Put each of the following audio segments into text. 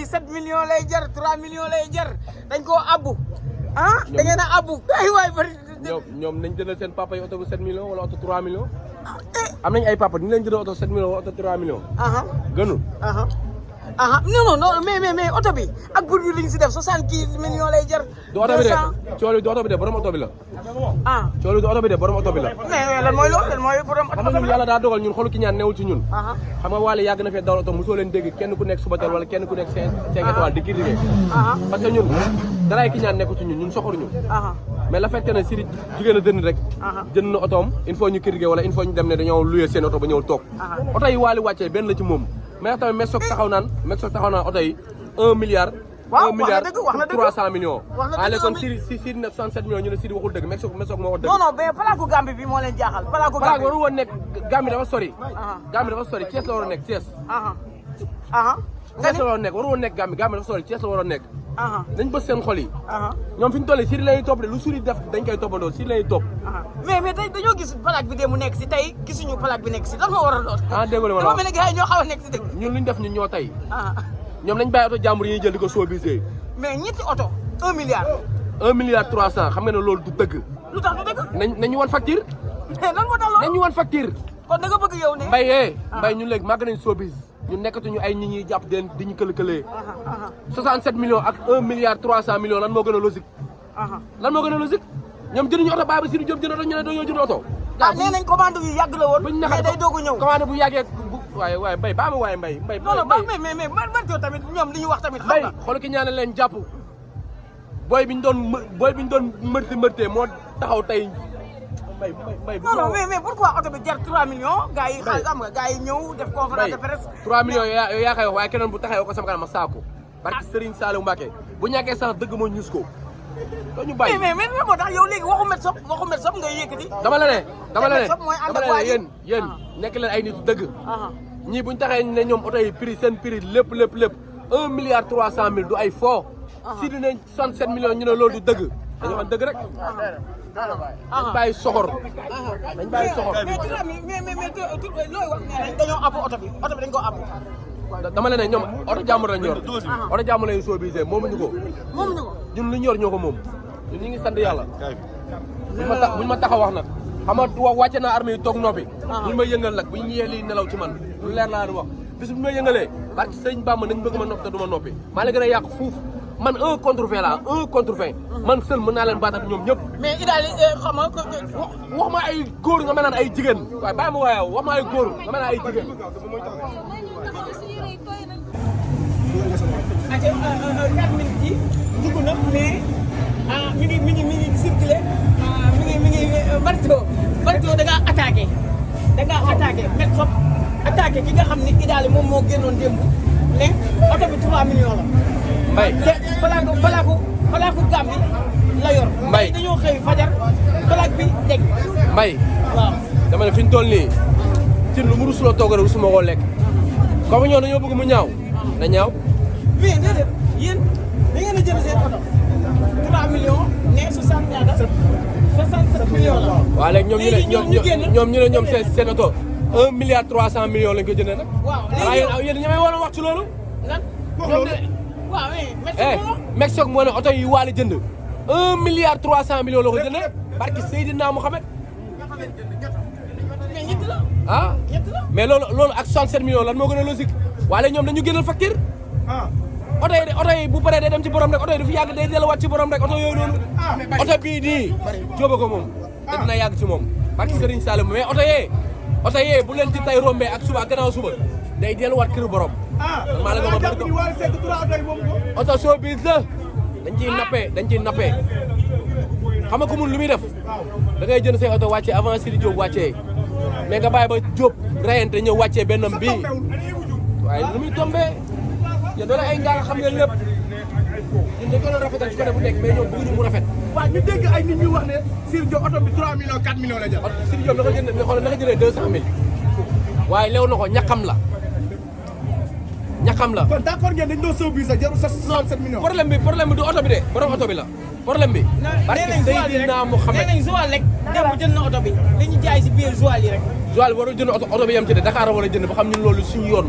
bi 7 millions lay jar 3 millions lay jar dañ koo abbu ah da ngeen a abbu ay waay bari ñoom nañ jëndal seen papa yi oto bu 7 millions wala oto 3 millions am nañ ay papa ñu leen jëndal oto 7 millions wala oto 3 millions gënul non mais oto bi ak bur bi li ñu si def 75 millions lay jar. du oto bi de coolu du oto bi de borom oto bi la. coolu du oto bi de borom oto bi la. mais lan mooy loolu lan mooy borom oto bi la. xam nga ñun yàlla daa dogal ñun xolu ki ñaan newul ci ñun. xam nga Wally yàgg na fee dawal oto mosoo leen dégg kenn ku nekk Subatel wala kenn ku nekk 5 étoiles di critiquer. parce que ñun daraay ki ñaan nekku ci ñun soxoruñu. mais la fekk ne Sidy jigéen a jënd rek. jënd na otoom il faut ñu critiquer wala il faut ñu dem ne dañoo louer seen oto ba ñëw toog. oto yi Wally wàccee benn la ci moom mais tamit Mex Sock taxaw naan oto yi 1 milliard. waaw 1 milliard wax na dëgg 300 millions. wax na dëgg kon Sidy ne 67 millions ñu ne Sidy waxul dëgg Mex Sock moo wax dëgg. non mais palaaku Gambie bi moo leen jaaxal. palaaku Gambie waru woon nekk Gambie dafa sori. Gambie dafa sori Thiès la waroon nekk Thiès. Thiès la waroon nekk waru woon nekk Gambie dafa sori Thiès la waroon nekk. dañ bës seen xol yi. ñoom fi ñu toll Sidy lañuy topp de lu Sidy def dañ koy toppandoo Sidy lañuy topp. mais tey dañoo gis plaque bi de mu nekk si tey gisuñu plaque bi nekk si lan moo war a doon. dégg nga dafa mel ni gars yi ñoo xaw a nekk si dëgg. ñun luñ def ñun ñoo tey. ñoom nañ bàyyi oto jàmbur yi ñuy jël di ko soobisee. mais ñetti oto 1 milliard. 1 milliard 300 xam nga ne loolu du dëgg. lu tax du dëgg. nañu wan facture. lan moo tax loolu nañu wan facture. kon da nga bëgg yow ne. Mbaye ñun léegi màgg nañ soobis ñu nekkatuñu ay nit ñuy jàpp di ñu këlëkëlee. 67 millions ak 1 milliard 300 millions lan moo gën a logique. lan moo gën a logique ñoom jënduñu oto Baba Sidy Diop jënd oto ñu ne dañoo jënd oto. nee nañ commande yu yàgg la woon. mais day doog a ñëw commande bu yàggee waaye Mbaye baa ma waaye Mbaye. non mais man tamit ñoom li ñu wax tamit. xam nga xool ki ñaanal leen jàpp booy bi ñu doon mërtee moo taxaw tey. non mais pourquoi oto bi jar 3 millions. gars yi xam nga gars yi ñëw def conférence de presse. 3 millions yow yaa koy wax waaye keneen bu taxawee ko sama kanam ma saako. parce que Serigne Saliou Mbacké bu ñàkkee sax dëgg moo ñus ko. doo ñu bàyyi mais lan moo tax yow léegi waxu Met Sob ngay yëkkati. dama la ne yéen nekk leen ay nit dëgg. ñii buñ taxee ne ñoom oto yi prix seen prix lépp 1 milliard 300 mille du ay faux. Sidy ne 67 millions ñu ne loolu du dëgg. dañoo xam dëgg rek. dañ bàyyi soxor. dañ bàyyi soxor. mais looy wax ne dañoo abbu oto bi dañ koo abbu. dama la ne ñoom oto jàmbur lañ yor. oto jàmbur lañ soobisee moomuñu ko. ñun lu ñu yor ñoo ko moom. ñun ñu ngi sant yàlla. buñ ma taxaw wax nag. xam nga wàcce naa armée yi toog noppi. buñ ma yëngal nag buñ ñëwee lii nelaw ci man lu leer laa di wax bis bu ma yëngalee parce que sëñ Bamba nañ bëgg ma noppi te du ma noppi maa la gën a yàq fuuf man un contre 20 la man seul mën naa leen baat ak ñoom ñëpp. mais Idaly xam nga. wax ma ay góor nga mel naan ay jigéen waaye bàyyi ma waaye wax ma ay góor nga mel naan ay jigéen. ate 4 minutes yi dugg na mais mi ngi circulé mi ngi Barto da ngaa attaqué Met Sob attaqué ki nga xam ni Idaly moom moo génnoon démb ne oto bi 3 millions la. Mbaye te palaaku Gambie la yor. Mbaye dañoo xëy fajar palaak bi teg. Mbaye waaw dama ne fi ñu toll nii ci lu mu rusuloo toog rek rusuma koo lekk comme ñoo dañoo bëgg mu ñaaw na ñaaw. mais déedéet yéen da ngeen a jël seen oto 3 millions ne 67 millions la. waaw léegi ñoom ñu ne ñoom seen oto 1 milliard 300 millions lañ ko jëndee nag. waaw léegi yéen ñemee war a wax ci loolu. lan ñoom de. waaw Mex Sock moo ne oto yi Wally jënd 1 milliard 300 millions la ko jëndee barki Seydina Mohamed. mais ñett la. ñett la mais loolu ak 67 millions lan moo gën a logique waaye ñoom dañu génnal facture. oto yi bu paree day dem ci borom rek oto yi du fi yàgg day delluwaat ci borom rek oto yooyu noonu. oto bii nii jóoba ko moom te dina yàgg ci moom barki Serigne Saliou mais oto yee bu leen ci tay rombee ak suba ak gannaaw suba day delluwaat kër borom. maa la ko oto soo biis la dañ ciy nappee xam nga ko mun lu muy def da ngay jënd say oto wàccee avant Sidy Diop wàccee mais nga bàyyi ba Diop rayante ñëw wàccee bennam bii waaye lu muy tombee yéen doole ay ngaar xam ngeen lépp ñun dañ ko doon rafetal ci côté bu nekk mais ñoom bëgguñu mu rafet. waaw ñu dégg ay nit ñuy wax ne Sidy Diop oto bi 3 millions 4 millions la jël. Sidy Diop naka jëlee 200000 waaye lew na ko ñàkkam la. kon d'accord ngeen dañ doon sóob bi sax jarul sa 67 millions. problème bi du oto bi de borom oto bi la problème bi. parce que Seydina Mohamed nee nañ Joal rek démb jënd na oto bi li ñu jaay si biir Joal yi rek. Joal warul jënd oto bi yem ci de Dakar war a jënd ba xam ñun loolu suñu yoon.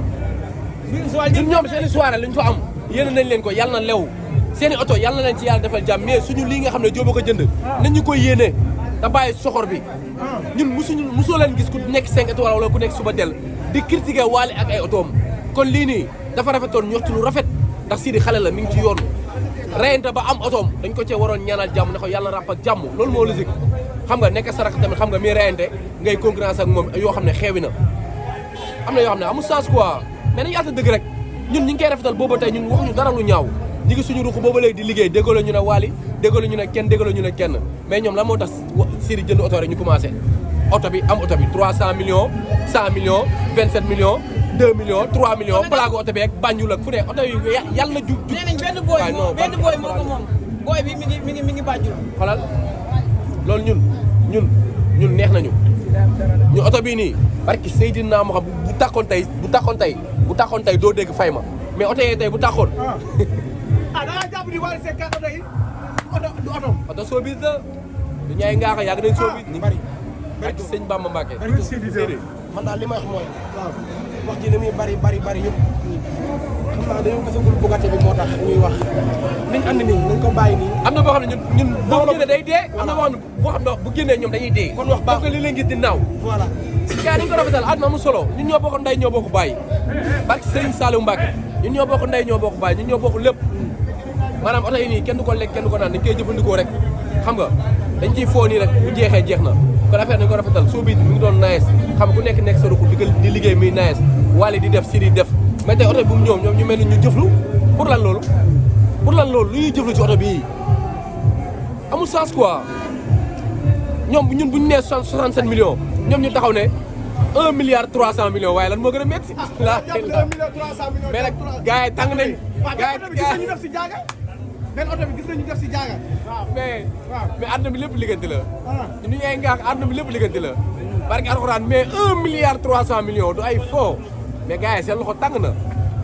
biir Joal ñun ñoom seen soirée lañ fa am yéene nañ leen ko yàlla na lew seeni oto yàlla na leen ci yàlla defal jàmm mais suñu lii nga xam ne jóoba ko jënd nañ ñu koy yéene te bàyyi soxor bi ñun musoo leen gis ku nekk 5 étoiles wala ku nekk suba del di critiquer Wally ak ay otoom kon lii nii dafa rafetoon ñu wax ci lu rafet ndax Sidi xale la mi ngi ci yoon reyante ba am otoom dañ ko cee waroon ñaanal jàmm ne ko yàlla na ràpp ak jàmm loolu moo logique xam nga nekk sarak tamit xam nga mi reyante ngay concurrence ak moom yoo xam ne xeewi na am na yoo xam ne amul sens quoi mais nañu yàlla dëgg rek ñun ñi ngi koy rafetal booba tey ñun waxuñu dara lu ñaaw ñi ngi suñu ruq booba léegi di liggéey déggaloo ñu ne Wally déggaloo ñu ne kenn déggaloo ñu ne kenn mais ñoom la moo tax Sidi jënd oto rek ñu commencé oto bi am oto bi 300 millions 100 millions 27 millions 2 millions 3 millions plaque oto bi ak Banjul ak fu ne oto yi yàlla na ju nee nañ benn booy moo ko moom booy bi mi ngi Banjul xoolal loolu ñun neex nañu ñu oto bii nii barki Seydina moo xam bu takkoon tey doo dégg fay ma mais oto yee tey bu takkoon da ngaa jàpp ni Wally Seck oto yi du oto oto soobis la du ñaay ngaaxa yàgg nañ soobis ni bari barki sëñ Bamba Mbacke man daal li may wax mooy wax ji li muy bari yëpp xam naa dañoo gisagul Bugatti bi moo tax ñuy wax liñ andi nii nañ ko bàyyi nii am na boo xam ne ñun boo génnee day dee am na boo xam ne bu génnee ñoom dañuy dee kon wax baax li leen gis di naaw voilà gars dañ ko rafetal àdduna amul solo ñun ñoo bokk ndey ñoo bokk bàyyi barki Sëriñ Saliou Mbacke ñun ñoo bokk ndey ñoo bokk bàyyi ñun ñoo bokk lépp maanaam oto yi nii kenn du ko lekk kenn du ko naan dañ koy jëfandikoo rek xam nga dañ ciy foo nii rek bu jeexee jeex na kon affaire dañ ko rafetal soo bii mi ngi doon nice xam nga ku nekk sa ruq di liggéey muy nice Wally di def Sidi def mais tey oto bu mu ñoom ñu mel ni ñu jëflu pour lan loolu lu ñuy jëflu ci oto bii amul sens quoi ñoom ñun bu ñu nee 67 millions ñoom ñu taxaw ne 1 milliard 300 millions waaye lan moo gën a métti la mais nag gars yi tàng nañ gars yi gis nañu def si jaaga benn oto bi gis nañu def si jaaga mais àdduna bi lépp liggéeyante la ñu ay ngaax àdduna bi lépp liggéeyante la barke alxuraan mais 1 milliard 300 millions du ay faux mais gars yi seen loxo tàng na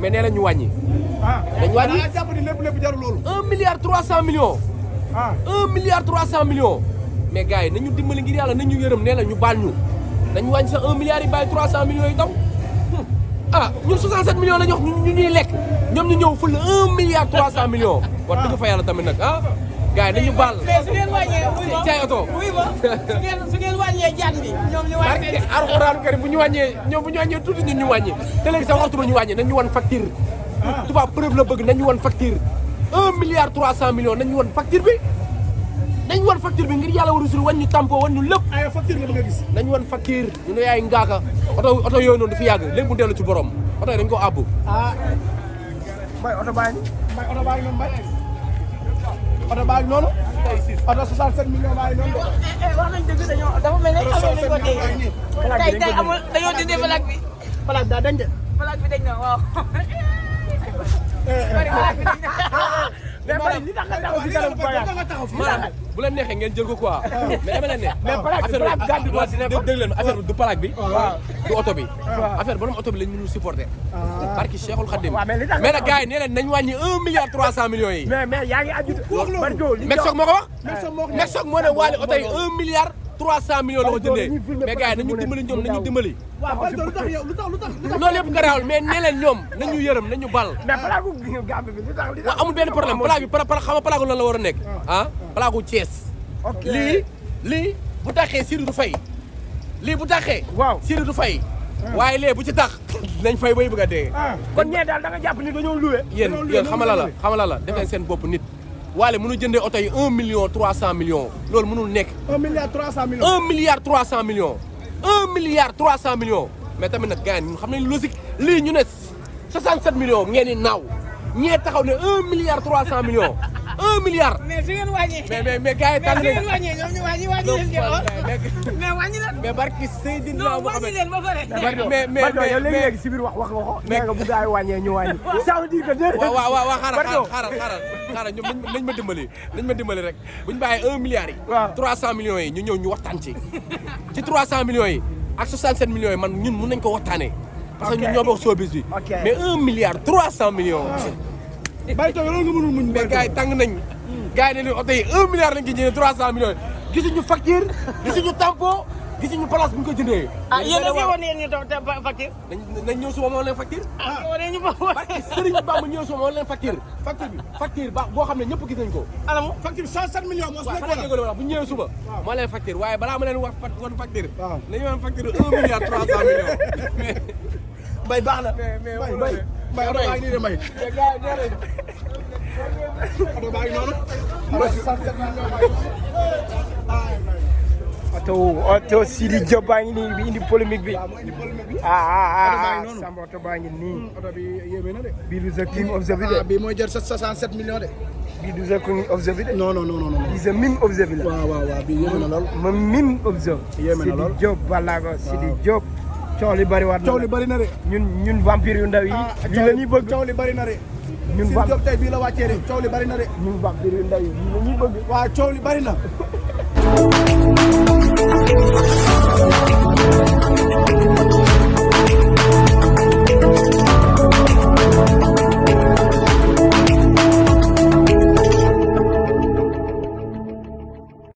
mais nee na ñu wàññi dañ wàññi da ngaa jàpp ni lépp jarul loolu 1 milliard 300 millions 1 milliard 300 millions mais gars yi nañu dimbali ngir yàlla nañu yërëm nee na ñu baal ñu nañu wàññi sax 1 milliard yi bàyyi 300 millions yi daw ñun 67 millions la ñu wax ñu ñuy lekk ñoom ñu ñëw fël 1 milliard 300 millions wax dëgg fa yàlla tamit nag gars yi nañu baal mais su ngeen wàññee caay oto su ngeen wàññee jaan bi ñoom ñu wàññi alxuraanu karim bu ñu wàññee tuuti ñun ñu wàññi te léegi sax waxtu ba ñu wàññi nañ ñu wan facture tubaab preuve la bëgg nañ ñu wan facture 1 milliard 300 millions nañ ñu wan facture bi nañ wan facture bi ngir yàlla war a sul wan ñu tampo wan ñu lépp ay facture nga bëgg a gis nañ wan facture ñu ne yaay ngaaka oto yooyu noonu du fi yàgg léegi mu dellu ci borom oto yi dañ ko àbb mbay oto baa ngi oto baa ngi noonu mbay oto baa ngi noonu oto 67 millions baa ngi noonu wax nañ dëgg dafa mel ne amee nañ ko téye tey amul dañoo dindi plaque bi plaque daa dañ de plaque bi dañ na waaw mais li tax nga taxaw si kanam maanaam bu leen neexee ngeen jël ko quoi mais dama leen ne affaire bi dégg leen affaire bi du plaque bi du oto bi affaire borom oto bi lañ mënul supporter barki Cheikhul Khadim mais nag gars yi nee leen nañ wàññi 1 milliard 300 millions yi mais yaa ngi aju Mexoc moo ko wax Mexoc moo ne Wally oto yi 1 milliard 300 millions la ko jëndee mais gars yi nañu dimbali ñoom nañu dimbali waaw Barjo lu tax yow lu tax loolu yëpp garaawul mais nee leen ñoom nañu yërëm nañu bal mais plaque Gambie bi lu tax waaw amul benn problème plaque bi xam nga plaque lan la war a nekk plaque gu Thiès lii bu taxee Sidi du fay lii bu taxee Sidi du fay waaye lee bu ci tax nañ fay bay bëgg a dee kon ñee daal da nga jàpp ni dañoo loué yéen xamala la def leen seen bopp nit Wally mënu jëndee oto yi 1 million 300 millions loolu mënul nekk 1 milliard 300 millions 1 milliard 300 millions 1 milliard 300 millions mais tamit nag gars yi ñun xam nañ logique lii ñu ne 67 millions ngeen di naaw ñee taxaw ne 1 milliard 300 millions 1 milliard. mais su ngeen wàññee. mais gars yi tànn mais su ngeen wàññee ñoom ñu wàññi leen mais wàññi leen. mais barki Seydina non wàññi leen ba pare. mais yow léegi si biir wax nga ko. mais nga bu gars yi wàññee ñu wàññi. ça veut dire que déedéet. waaw xaaral ñoom nañ ma dimbali rek bu ñu bàyyee 1 milliard yi. waaw 300 millions yi ñu ñëw ñu waxtaan ci 300 millions yi ak 67 millions yi man ñun mun nañ ko waxtaanee. parce que ñun ñoo bokk showbiz bi. mais 1 milliard 300 millions. Bayto loolu nga mënul muñ. mais gars yi tàng nañ gars yi ne leen oto yi 1 milliard lañ ci jëndee 300 millions gisuñu facture gisuñu tampon gisuñu place bu ñu ko jëndee. ah yéen a fi wane yéen ñu te facture. nañ ñëw suba moo leen facture. ah wane ñu ba barke Serigne Bamba ñëw suba moo leen facture. facture ba boo xam ne ñëpp gis nañ ko. alamu facture 107 millions moo si nekk waaw xanaa bu ñëwee suba. moo leen facture waaye balaa ma leen wax wan facture. waaw nañu wan facture 1 milliard 300 millions. bay baax na. Mbaye oto baa ngi nii de Mbaye. oto baa ngi noonu. 107 millions. oto Sidi Diop baa ngi nii bi indi polémique bi. waaw moo indi polémique bi. Samba oto baa ngi nii. oto bi yéeme na de. bii du the king of the village. bii mooy jar 67 millions de. bii du the king of the village. non non non non. bii the mime of the village. waaw bii yéeme na lool. ma mime of the. yéeme na lool Sidi Diop Balago Sidi Diop. coow li bëri waat na coow li bëri na de. ñun vampire yu ndaw yi. lii la ñuy bëgg coow li bëri na de. ñun Sidi Diop tey bii la wàccee de coow li bëri na de. ñun vampire yu ndaw yi lii la ñuy bëgg. waaw coow li bëri na.